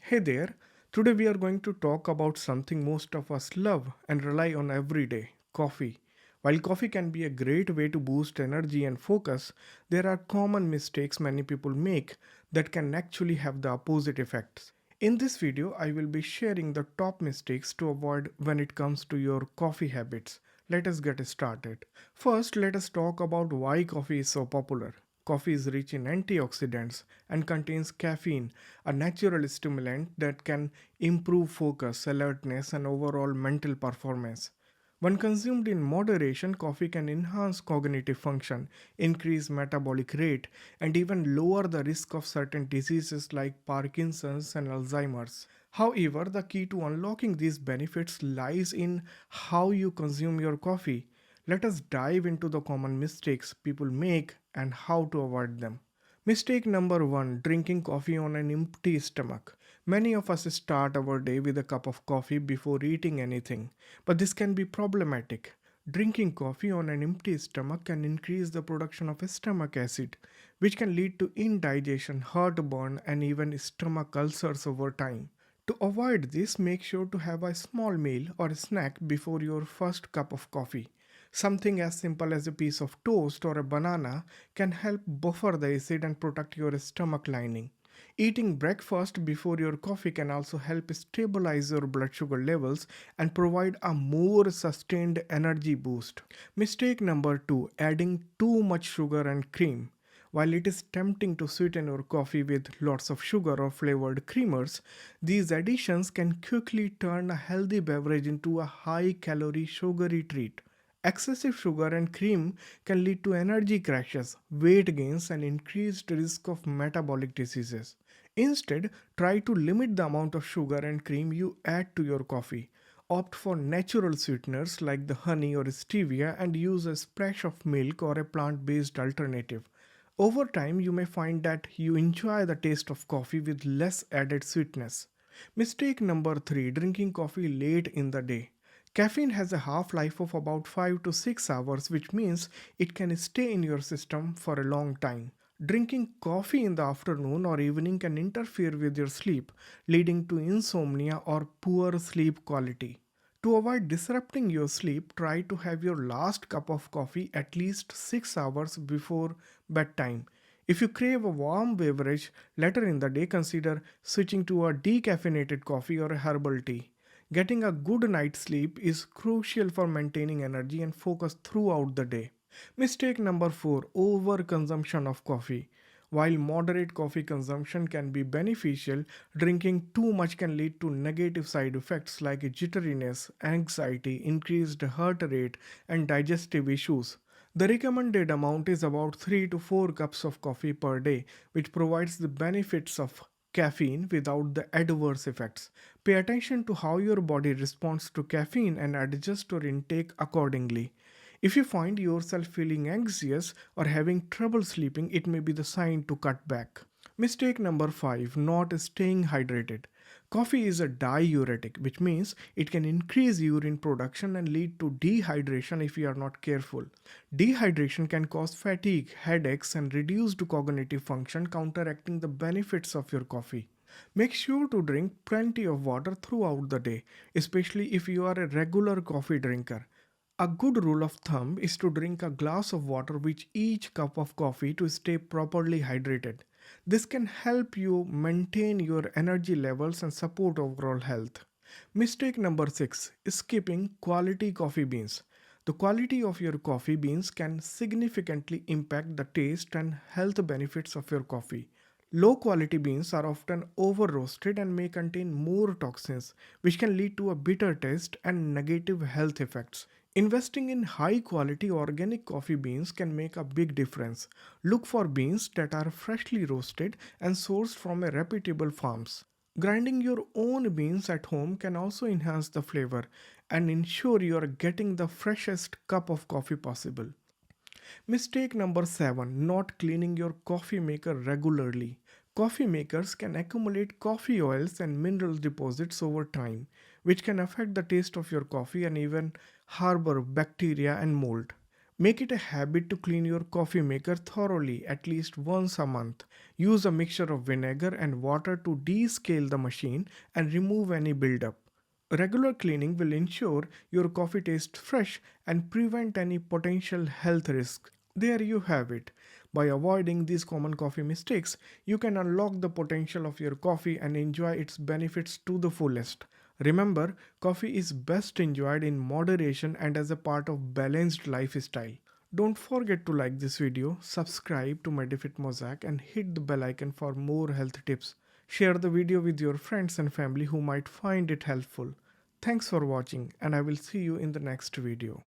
Hey there, today we are going to talk about something most of us love and rely on every day coffee. While coffee can be a great way to boost energy and focus, there are common mistakes many people make that can actually have the opposite effects. In this video, I will be sharing the top mistakes to avoid when it comes to your coffee habits. Let us get started. First, let us talk about why coffee is so popular. Coffee is rich in antioxidants and contains caffeine, a natural stimulant that can improve focus, alertness, and overall mental performance. When consumed in moderation, coffee can enhance cognitive function, increase metabolic rate, and even lower the risk of certain diseases like Parkinson's and Alzheimer's. However, the key to unlocking these benefits lies in how you consume your coffee. Let us dive into the common mistakes people make and how to avoid them. Mistake number one, drinking coffee on an empty stomach. Many of us start our day with a cup of coffee before eating anything, but this can be problematic. Drinking coffee on an empty stomach can increase the production of stomach acid, which can lead to indigestion, heartburn, and even stomach ulcers over time. To avoid this, make sure to have a small meal or snack before your first cup of coffee. Something as simple as a piece of toast or a banana can help buffer the acid and protect your stomach lining. Eating breakfast before your coffee can also help stabilize your blood sugar levels and provide a more sustained energy boost. Mistake number two, adding too much sugar and cream. While it is tempting to sweeten your coffee with lots of sugar or flavored creamers, these additions can quickly turn a healthy beverage into a high calorie sugary treat. Excessive sugar and cream can lead to energy crashes, weight gains, and increased risk of metabolic diseases. Instead, try to limit the amount of sugar and cream you add to your coffee. Opt for natural sweeteners like the honey or stevia and use a splash of milk or a plant based alternative. Over time, you may find that you enjoy the taste of coffee with less added sweetness. Mistake number three, drinking coffee late in the day. Caffeine has a half life of about 5 to 6 hours, which means it can stay in your system for a long time. Drinking coffee in the afternoon or evening can interfere with your sleep, leading to insomnia or poor sleep quality. To avoid disrupting your sleep, try to have your last cup of coffee at least 6 hours before bedtime. If you crave a warm beverage later in the day, consider switching to a decaffeinated coffee or a herbal tea. Getting a good night's sleep is crucial for maintaining energy and focus throughout the day. Mistake number 4, overconsumption of coffee. While moderate coffee consumption can be beneficial, drinking too much can lead to negative side effects like jitteriness, anxiety, increased heart rate, and digestive issues. The recommended amount is about 3 to 4 cups of coffee per day, which provides the benefits of caffeine without the adverse effects. Pay attention to how your body responds to caffeine and adjust your intake accordingly. If you find yourself feeling anxious or having trouble sleeping, it may be the sign to cut back. Mistake number 5, not staying hydrated. Coffee is a diuretic, which means it can increase urine production and lead to dehydration if you are not careful. Dehydration can cause fatigue, headaches, and reduced cognitive function, counteracting the benefits of your coffee. Make sure to drink plenty of water throughout the day, especially if you are a regular coffee drinker. A good rule of thumb is to drink a glass of water with each cup of coffee to stay properly hydrated. This can help you maintain your energy levels and support overall health. Mistake number 6, skipping quality coffee beans. The quality of your coffee beans can significantly impact the taste and health benefits of your coffee. Low quality beans are often over roasted and may contain more toxins, which can lead to a bitter taste and negative health effects. Investing in high quality organic coffee beans can make a big difference. Look for beans that are freshly roasted and sourced from a reputable farms. Grinding your own beans at home can also enhance the flavor and ensure you are getting the freshest cup of coffee possible. Mistake number 7, not cleaning your coffee maker regularly. Coffee makers can accumulate coffee oils and mineral deposits over time, which can affect the taste of your coffee and even harbor bacteria and mold. Make it a habit to clean your coffee maker thoroughly at least once a month. Use a mixture of vinegar and water to descale the machine and remove any buildup. Regular cleaning will ensure your coffee tastes fresh and prevent any potential health risks. There you have it. By avoiding these common coffee mistakes, you can unlock the potential of your coffee and enjoy its benefits to the fullest. Remember, coffee is best enjoyed in moderation and as a part of balanced lifestyle. Don't forget to like this video, subscribe to Medifit Mosaic and hit the bell icon for more health tips. Share the video with your friends and family who might find it helpful. Thanks for watching and I will see you in the next video.